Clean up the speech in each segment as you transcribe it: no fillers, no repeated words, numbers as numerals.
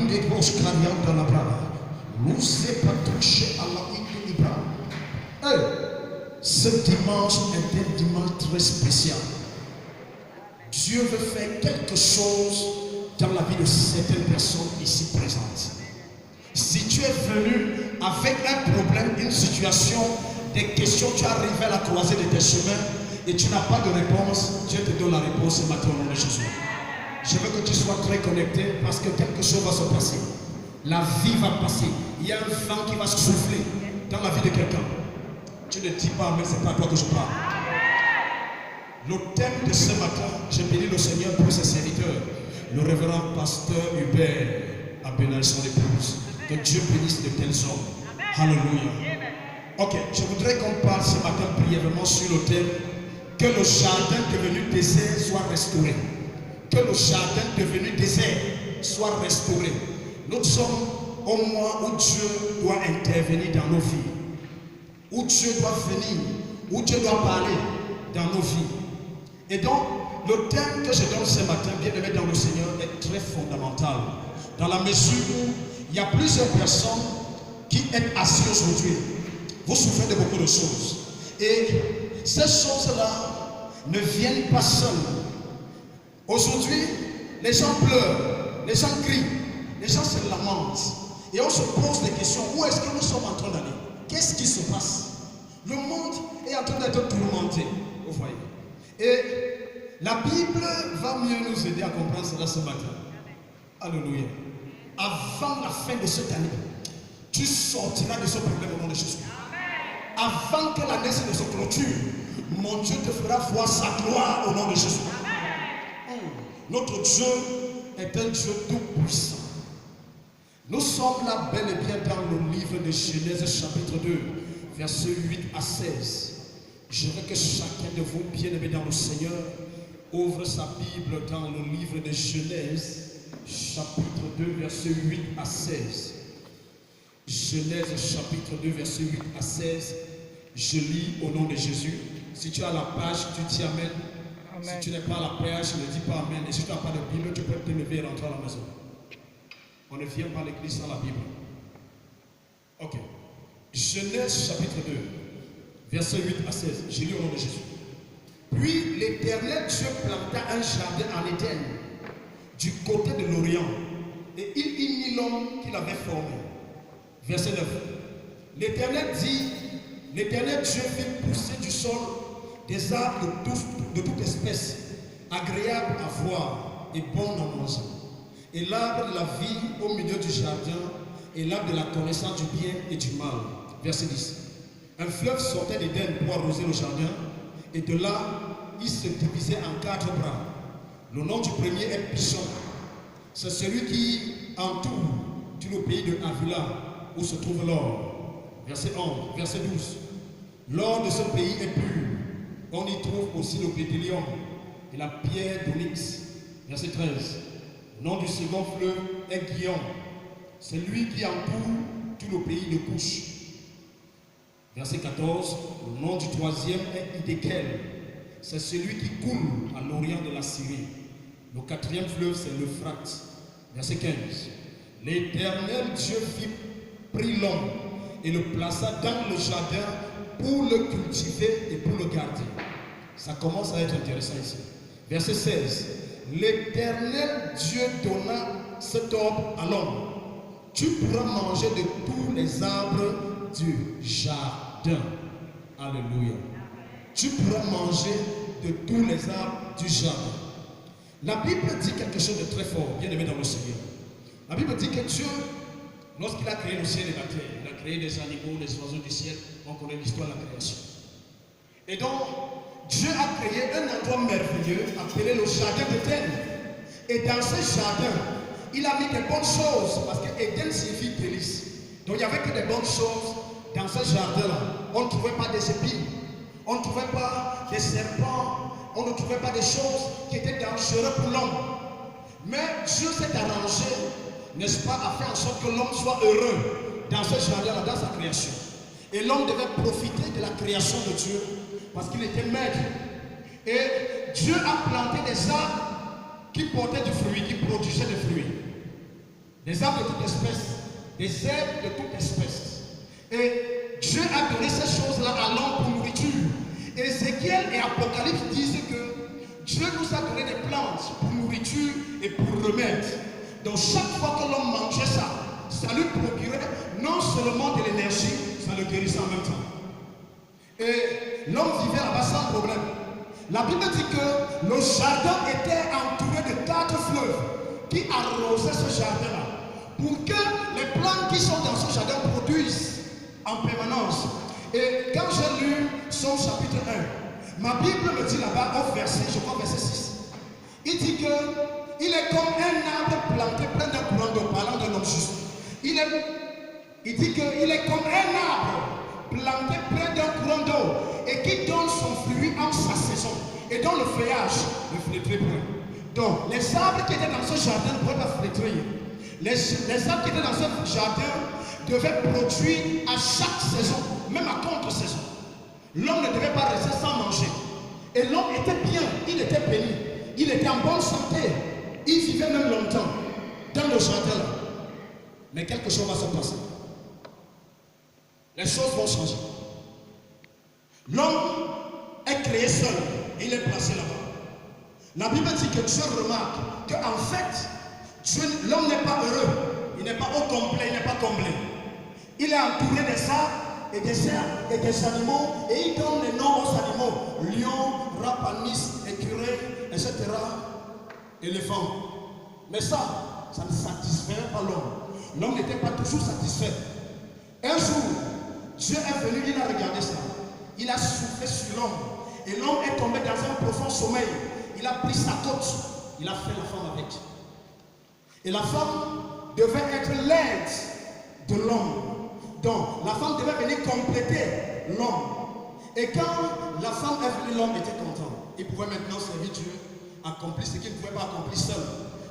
des grosses carrières dans la bras. Nous c'est pas touché à la une du bras. Ce dimanche est un dimanche très spécial. Dieu veut faire quelque chose dans la vie de certaines personnes ici présentes. Si tu es venu avec un problème, une situation, des questions, tu arrives à la croisée de tes chemins et tu n'as pas de réponse, Dieu te donne la réponse ce matin au nom de Jésus. Je veux que tu sois très connecté parce que quelque chose va se passer. La vie va passer. Il y a un vent qui va souffler dans la vie de quelqu'un. Tu ne dis pas, mais ce n'est pas à toi que je parle. Le thème de ce matin, je bénis le Seigneur pour ses serviteurs. Le révérend pasteur Hubert a béni son épouse. Que Dieu bénisse de tels hommes. Alléluia. Ok, je voudrais qu'on parle ce matin brièvement sur le thème que le jardin devenu désert soit restauré. Que le jardin devenu désert soit restauré. Nous sommes au mois où Dieu doit intervenir dans nos vies. Où Dieu doit venir, où Dieu doit parler dans nos vies. Et donc, le thème que je donne ce matin, bien aimé dans le Seigneur, est très fondamental. Dans la mesure où il y a plusieurs personnes qui êtes assis aujourd'hui. Vous souffrez de beaucoup de choses. Et ces choses-là ne viennent pas seules. Aujourd'hui, les gens pleurent, les gens crient, les gens se lamentent. Et on se pose des questions. Où est-ce que nous sommes en train d'aller? Qu'est-ce qui se passe? Le monde est en train d'être tourmenté. Vous voyez. Et la Bible va mieux nous aider à comprendre cela ce matin. Alléluia. Avant la fin de cette année, tu sortiras de ce problème au nom de Jésus. Avant que l'année ne se clôture, mon Dieu te fera voir sa gloire au nom de Jésus. Notre Dieu est un Dieu tout puissant. Nous sommes là bel et bien dans le livre de Genèse chapitre 2, versets 8 à 16. Je veux que chacun de vous, bien-aimés dans le Seigneur, ouvre sa Bible dans le livre de Genèse chapitre 2, versets 8 à 16. Genèse chapitre 2, versets 8 à 16. Je lis au nom de Jésus. Si tu as la page, tu t'y amènes. Amen. Si tu n'es pas à la page, ne dis pas Amen. Et si tu n'as pas de Bible, tu peux te lever et rentrer à la maison. On ne vient pas à l'église sans la Bible. Ok. Genèse chapitre 2, versets 8 à 16. Je lis au nom de Jésus. Puis l'Éternel Dieu planta un jardin en Éden, du côté de l'Orient, et il y mit l'homme qu'il avait formé. Verset 9. L'Éternel Dieu fit pousser du sol des arbres de toute espèce, agréables à voir et bons à manger. Et l'arbre de la vie au milieu du jardin, et l'arbre de la connaissance du bien et du mal. Verset 10. Un fleuve sortait d'Éden pour arroser le jardin, et de là, il se divisait en 4 bras. Le nom du premier est Pishon. C'est celui qui entoure tout le pays de Havila, où se trouve l'or. Verset 11, verset 12. L'or de ce pays est pur. On y trouve aussi le bérylium et la pierre d'onyx. Verset 13. Le nom du second fleuve est Guillaume. C'est lui qui entoure tout le pays de Couche. Verset 14. Le nom du troisième est Hiddekel. C'est celui qui coule à l'orient de la Syrie. Le quatrième fleuve, c'est l'Euphrate. Verset 15. L'Éternel Dieu prit l'homme et le plaça dans le jardin pour le cultiver et pour le garder. Ça commence à être intéressant ici. Verset 16. L'Éternel Dieu donna cet ordre à l'homme. Tu pourras manger de tous les arbres du jardin. Alléluia. Tu pourras manger de tous les arbres du jardin. La Bible dit quelque chose de très fort, bien aimé dans le Seigneur. La Bible dit que Dieu, lorsqu'il a créé le ciel et la terre, il a créé des animaux, des oiseaux du ciel. On connaît l'histoire de la création. Et donc, Dieu a créé un endroit merveilleux appelé le jardin d'Éden. Et dans ce jardin, il a mis des bonnes choses, parce que Éden signifie délice. Donc il n'y avait que des bonnes choses dans ce jardin-là. On ne trouvait pas des épines, on ne trouvait pas des serpents, on ne trouvait pas des choses qui étaient dangereuses pour l'homme. Mais Dieu s'est arrangé, n'est-ce pas, à faire en sorte que l'homme soit heureux dans ce jardin-là, dans sa création. Et l'homme devait profiter de la création de Dieu, parce qu'il était maître. Et Dieu a planté des arbres qui portaient du fruit, qui produisaient des fruits. des arbres de toute espèce, des herbes de toute espèce. Et Dieu a donné ces choses-là à l'homme pour nourriture. Ézéchiel et Apocalypse disent que Dieu nous a donné des plantes pour nourriture et pour remède. Donc chaque fois que l'homme mangeait ça, ça lui procurait non seulement de l'énergie, ça le guérissait en même temps. Et l'homme vivait là-bas sans problème. La Bible dit que le jardin était entouré de 4 fleuves qui arrosaient ce jardin-là. Pour que les plantes qui sont dans ce jardin produisent en permanence. Et quand j'ai lu son chapitre 1, ma Bible me dit là-bas au verset, je crois verset 6, il dit que il est comme un arbre planté plein d'un courant d'eau, parlant d'un homme juste. Il dit qu'il est comme un arbre planté plein d'un courant d'eau et qui donne son fruit en sa saison et dont le feuillage ne flétrit point. Donc les arbres qui étaient dans ce jardin ne pouvaient pas flétrir. Les arbres qui étaient dans ce jardin devaient produire à chaque saison, même à contre-saison. L'homme ne devait pas rester sans manger. Et l'homme était bien, il était béni, il était en bonne santé, il vivait même longtemps dans le jardin là. Mais quelque chose va se passer. Les choses vont changer. L'homme est créé seul et il est placé là-bas. La Bible dit que Dieu remarque qu'en fait, l'homme n'est pas heureux, il n'est pas au complet, il n'est pas comblé. Il est entouré des arbres et des herbes et des animaux et il donne les noms aux animaux: lion, rat, anis, écureuil, etc. Éléphant. Mais ça ne satisfait pas l'homme. L'homme n'était pas toujours satisfait. Un jour, Dieu est venu, il a regardé ça. Il a soufflé sur l'homme. Et l'homme est tombé dans un profond sommeil. Il a pris sa côte. Il a fait la femme avec. Et la femme devait être l'aide de l'homme. Donc, la femme devait venir compléter l'homme. Et quand la femme est venue, l'homme était content. Il pouvait maintenant servir Dieu, accomplir ce qu'il ne pouvait pas accomplir seul.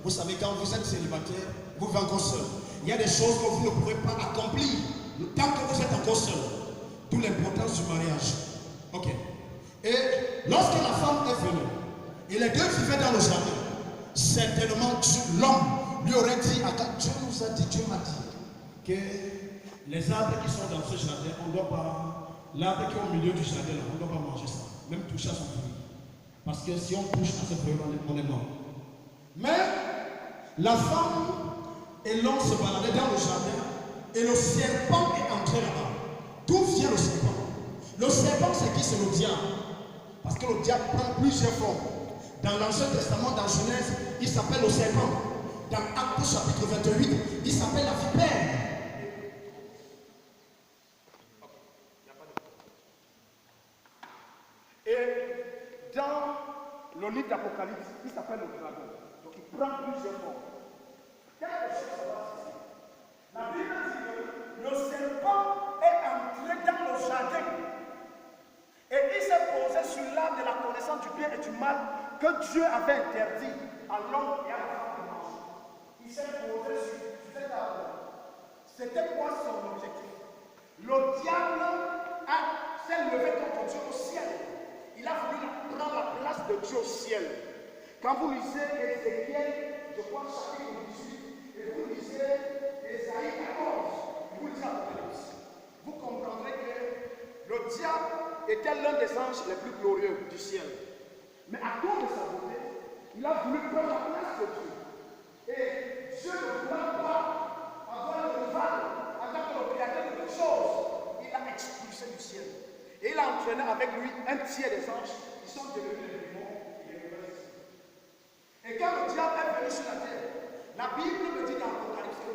Vous savez, quand vous êtes célibataire, vous vivez encore seul. Il y a des choses que vous ne pourrez pas accomplir tant que vous êtes encore seul. D'où l'importance du mariage. Ok. Et lorsque la femme est venue, et les deux vivaient dans le jardin, certainement l'homme lui aurait dit, Dieu nous a dit, Dieu m'a dit, que les arbres qui sont dans ce jardin, on ne doit pas, l'arbre qui est au milieu du jardin, on ne doit pas manger ça, même toucher à son fruit. Parce que si on touche à ce fruit, on est mort. Mais la femme et l'homme se baladaient dans le jardin et le serpent est entré là-bas. D'où vient le serpent? Le serpent, c'est qui? C'est le diable. Parce que le diable prend plusieurs formes. Dans l'Ancien Testament, dans Genèse, il s'appelle le serpent. Dans Actes chapitre 28, il s'appelle la vipère. Et dans le livre d'Apocalypse, il s'appelle le dragon. Donc il prend plusieurs formes. Quelque chose se passe ici. La Bible dit que le serpent est entré dans le jardin. Et il s'est posé sur l'arbre de la connaissance du bien et du mal que Dieu avait interdit à l'homme et à la femme de manger. Il s'est posé sur cet arbre. C'était quoi son objectif? Le diable s'est levé contre Dieu au ciel. Il a voulu prendre la place de Dieu au ciel. Quand vous lisez Ézéchiel, je crois chapitre 18, et vous lisez Ésaïe 14, vous lisez Apocalypse, vous comprendrez que le diable était l'un des anges les plus glorieux du ciel. Mais à cause de sa beauté, il a voulu prendre la place de Dieu. Et Dieu ne voulait pas avoir le rival en tant que le créateur de toutes choses. Il l'a expulsé du ciel. Et il a entraîné avec lui un tiers des anges qui sont devenus les démons et les mauvais esprits. Et quand le diable est venu sur la terre, la Bible me dit dans l'Apocalypse que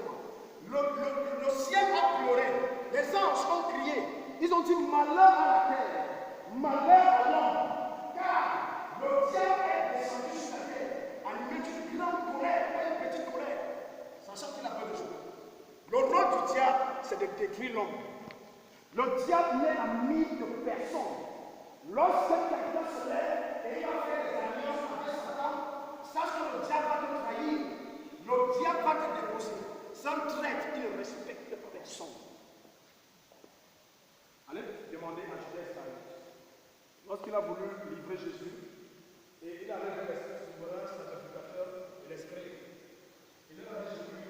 le ciel a pleuré, les anges ont crié, ils ont dit malheur à la terre, malheur à l'homme, car le diable est descendu sur la terre, animé d'une grande colère, pas une petite colère, sachant qu'il a peur de jouer. Le rôle du diable, c'est de détruire l'homme. Le diable n'est ami de personne. Lorsque quelqu'un se lève et il va faire des alliances avec Satan, sache que le diable va te trahir. Le diable va te déposer. Sans traite, il ne respecte personne. Allez demander à Judas Iscariot. Lorsqu'il a voulu livrer Jésus, et il avait l'esprit souverain, sacrificateur et l'esprit. Il a dit Jésus,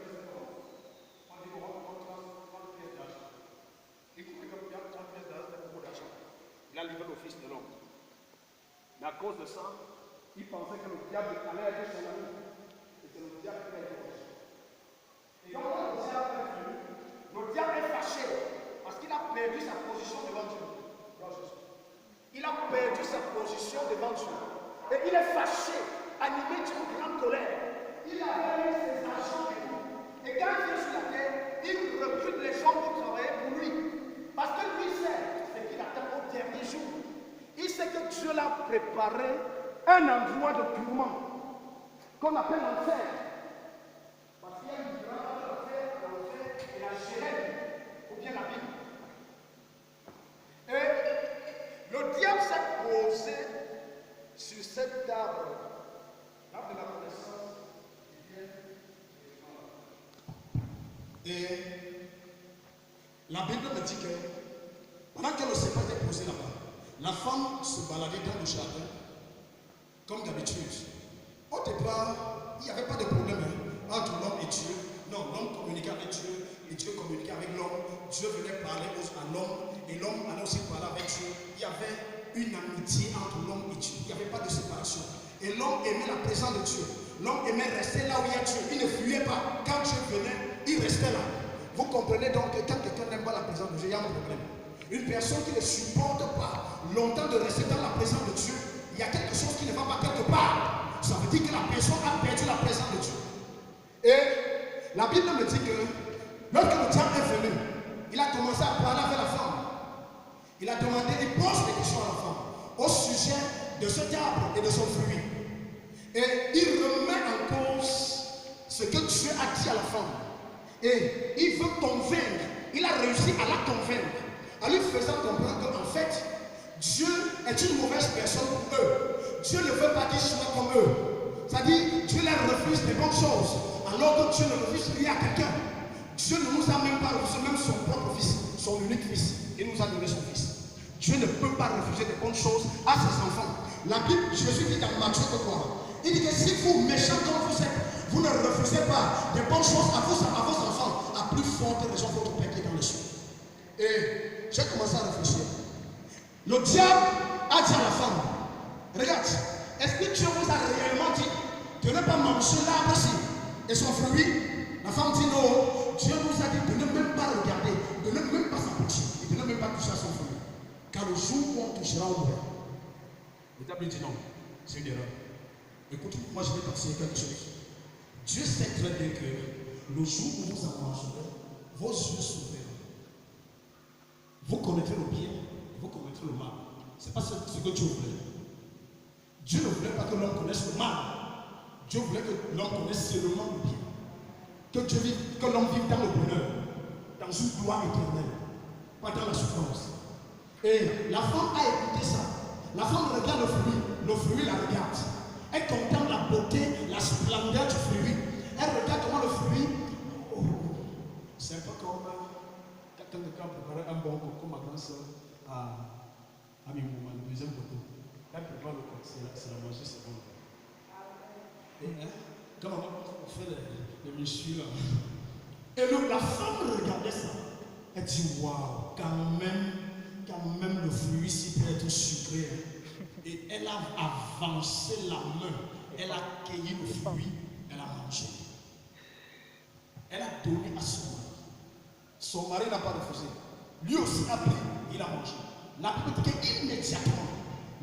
Il a livré le Fils de l'homme. Mais à cause de ça, il pensait que le diable allait être son ami. Et c'est le diable qui a été reçu. Et donc, quand le diable est venu, le diable est fâché parce qu'il a perdu sa position devant Dieu. Il a perdu sa position devant Dieu. Et il est fâché, animé d'une grande colère. Il avait ses agents et tout. Et quand il vient sur la terre, il recrute les gens pour travailler pour lui. Parce que lui sait ce qu'il attend au dernier jour. Il sait que Dieu l'a préparé un endroit de tourment qu'on appelle l'enfer. Parce qu'il y a une différence entre l'enfer et la Gérène, ou bien la Bible. Et le diable s'est posé sur cet arbre, l'arbre de la connaissance du bien et du mal. Et la Bible me dit que pendant que le serpent était posé là-bas, la femme se baladait dans le jardin comme d'habitude. Au départ, il n'y avait pas de problème entre l'homme et Dieu. Non, l'homme communiquait avec Dieu et Dieu communiquait avec l'homme. Dieu venait parler à l'homme et l'homme allait aussi parler avec Dieu. Il y avait une amitié entre l'homme et Dieu. Il n'y avait pas de séparation. Et l'homme aimait la présence de Dieu. L'homme aimait rester là où il y a Dieu. Il ne fuyait pas. Quand Dieu venait, il restait là. Vous comprenez donc que quand quelqu'un n'aime pas la présence de Dieu, il y a un problème. Une personne qui ne supporte pas longtemps de rester dans la présence de Dieu, il y a quelque chose qui ne va pas quelque part. Ça veut dire que la personne a perdu la présence de Dieu. Et la Bible me dit que lorsque le diable est venu, il a commencé à parler avec la femme. Il a demandé, il pose des questions à la femme au sujet de cet arbre et de son fruit. Et il remet en cause ce que Dieu a dit à la femme. Et il veut convaincre, il a réussi à la convaincre, en lui faisant comprendre qu'en fait, Dieu est une mauvaise personne pour eux. Dieu ne veut pas qu'ils soient comme eux. C'est-à-dire, Dieu leur refuse des bonnes choses, alors que Dieu ne refuse rien à quelqu'un. Dieu ne nous a même pas refusé même son propre fils, son unique fils. Il nous a donné son fils. Dieu ne peut pas refuser des bonnes choses à ses enfants. La Bible, Jésus dit dans Matthieu quoi? Il dit que si vous, méchants comme vous êtes, vous ne refusez pas des bonnes choses à vos enfants, à plus forte raison votre Père qui est dans les cieux. Et j'ai commencé à réfléchir. Le diable a dit à la femme, regarde, est-ce que Dieu vous a réellement dit de ne pas manger l'arbre-ci et son fruit? La femme dit non, Dieu nous a dit de ne même pas regarder, de ne même pas s'approcher et de ne même pas toucher à son fruit. Car le jour où on touchera au bois, le diable dit non, c'est une erreur. Écoute, moi je vais t'enseigner quelque chose. Dieu sait très bien que le jour où vous en mangerez, vos yeux s'ouvriront. Vous connaîtrez le bien, vous connaîtrez le mal. Ce n'est pas ce que Dieu voulait. Dieu ne voulait pas que l'homme connaisse le mal. Dieu voulait que l'homme connaisse seulement le bien. Que l'homme vive dans le bonheur, dans une gloire éternelle, pas dans la souffrance. Et la femme a écouté ça. La femme regarde le fruit la regarde. Elle contemple la beauté, la splendeur du fruit. Elle regarde comment le fruit. Oh, c'est un peu comme quand quelqu'un préparait un bon coco, ma grande soeur, à mes moments, le deuxième coco. Elle prépare le coco, c'est la manger, c'est bon. Et quand on fait les messieurs là. Et la femme regardait ça. Elle dit waouh, quand même le fruit ici peut être sucré. Et elle a avancé la main, elle a cueilli le fruit, elle a mangé. Elle a donné à son mari. Son mari n'a pas refusé. Lui aussi a pris, il a mangé. La Bible dit qu'immédiatement,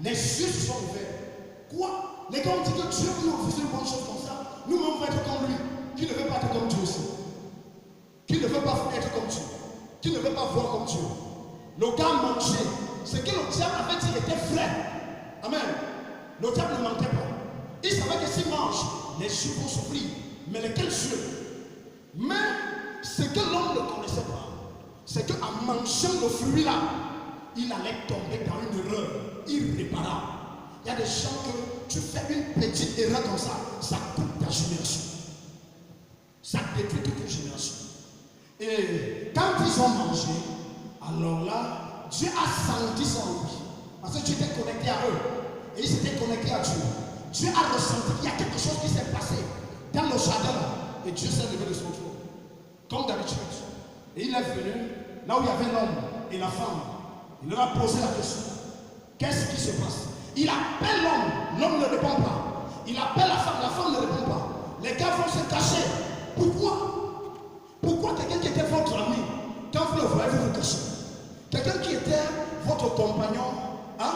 les yeux se sont ouverts. Quoi? Les gars ont dit que Dieu veut nous refuser une bonne chose comme ça. Nous-mêmes, on va être comme lui. Qui ne veut pas être comme Dieu aussi? Qui ne veut pas être comme Dieu? Qui ne veut pas voir comme Dieu? Le gars mangeait. Ce que le diable avait dit était vrai. Amen. Le diable ne mentait pas. Il savait que s'il mange, les yeux vont s'ouvrir. Mais lesquels yeux? Mais ce que l'homme ne connaissait pas, c'est qu'en mangeant le fruit là, il allait tomber dans une erreur irréparable. Il y a des gens que tu fais une petite erreur comme ça coupe ta génération. Ça détruit toute une génération. Et quand ils ont mangé, alors là, Dieu a senti ça en lui. Parce que Dieu était connecté à eux. Et ils s'étaient connectés à Dieu. Dieu a ressenti qu'il y a quelque chose qui s'est passé dans le jardin là. Et Dieu s'est levé de son trône. Comme d'habitude. Et il est venu là où il y avait l'homme et la femme. Il leur a posé la question. qu'est-ce qui se passe? Il appelle l'homme, l'homme ne répond pas. Il appelle la femme ne répond pas. Les gars vont se cacher. Pourquoi? Pourquoi quelqu'un qui était votre ami, quand vous le voyez, vous vous cachez? Quelqu'un qui était votre compagnon, hein,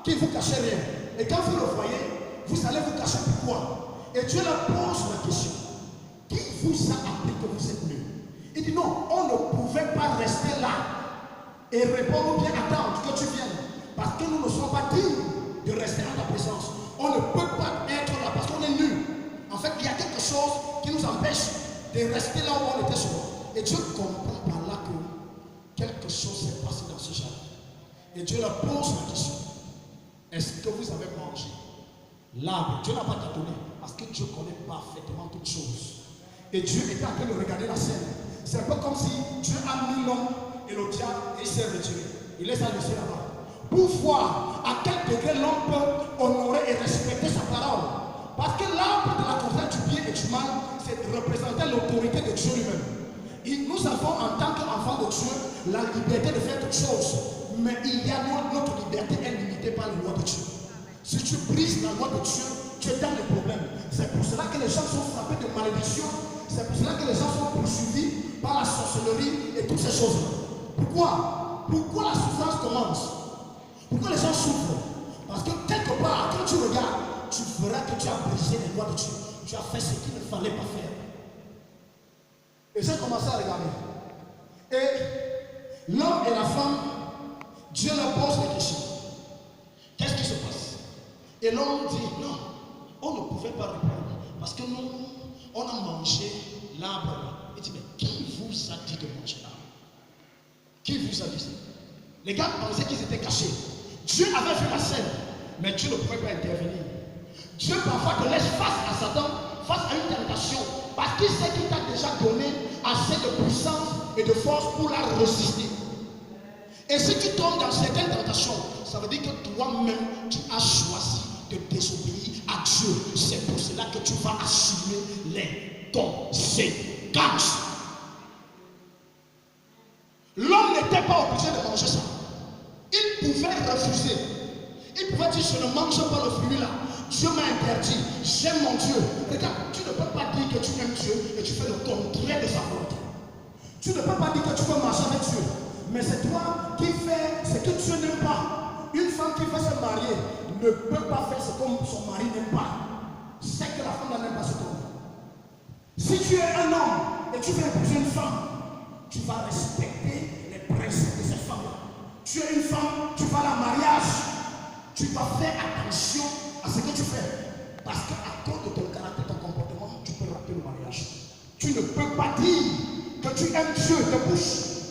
qui ne vous cachait rien. Et quand vous le voyez, vous allez vous cacher. Pourquoi? Et Dieu leur pose la question. Qui vous a appris que vous êtes nus? Il dit non, on ne pouvait pas rester là et répondre ou bien attendre que tu viennes. Parce que nous ne sommes pas dignes de rester en ta présence. On ne peut pas être là parce qu'on est nus. En fait, il y a quelque chose qui nous empêche de rester là où on était souvent. Et Dieu comprend par là que quelque chose s'est passé dans ce jardin. Et Dieu leur pose la question. Est-ce que vous avez mangé l'arbre? Dieu n'a pas tâtonné parce que Dieu connaît parfaitement toutes choses. Et Dieu était en train de regarder la scène. C'est un peu comme si Dieu a mis l'homme et le diable et il s'est retiré. Il les a laissés là-bas. Pour voir à quel degré l'homme peut honorer et respecter sa parole. Parce que l'arbre de la connaissance du bien et du mal, c'est de représenter l'autorité de Dieu lui-même. Et nous avons en tant qu'enfants de Dieu la liberté de faire toutes choses. Mais il y a notre liberté est limitée par la loi de Dieu. Si tu brises la loi de Dieu, tu es dans les problèmes. C'est pour cela que les gens sont frappés de malédiction. C'est pour cela que les gens sont poursuivis par la sorcellerie et toutes ces choses-là. Pourquoi? Pourquoi la souffrance commence? Pourquoi les gens souffrent? Parce que quelque part, quand tu regardes, tu verras que tu as brisé les lois de Dieu. Tu as fait ce qu'il ne fallait pas faire. Et j'ai commencé à regarder. Et l'homme et la femme, Dieu leur pose des questions. Qu'est-ce qui se passe? Et l'homme dit non, on ne pouvait pas répondre. Parce que nous, on a mangé l'arbre. Il dit mais qui vous a dit de manger l'arbre? Qui vous a dit ça? Les gars pensaient qu'ils étaient cachés. Dieu avait fait la scène, mais Dieu ne pouvait pas intervenir. Dieu parfois te laisse face à Satan, face à une tentation, parce qu'il sait qu'il t'a déjà donné assez de puissance et de force pour la résister. Et si tu tombes dans certaines tentations, ça veut dire que toi-même, tu as choisi de désobéir à Dieu. C'est pour cela que tu vas assumer les conséquences. L'homme n'était pas obligé de manger ça. Il pouvait refuser. Il pouvait dire, je ne mange pas le fruit là. Dieu m'a interdit. J'aime mon Dieu. Regarde, tu ne peux pas dire que tu aimes Dieu et tu fais le contraire de sa volonté. Tu ne peux pas dire que tu veux marcher avec Dieu. Mais c'est toi qui fais ce que Dieu n'aime pas. Une femme qui veut se marier ne peut pas faire ce que son mari n'aime pas. C'est que la femme n'aime pas ce homme. Si tu es un homme et tu veux épouser une femme, tu vas respecter les principes de cette femme-là. Tu es une femme, tu vas à la mariage, tu vas faire attention à ce que tu fais. Parce qu'à cause de ton caractère, ton comportement, tu peux rater le mariage. Tu ne peux pas dire que tu aimes Dieu de bouche.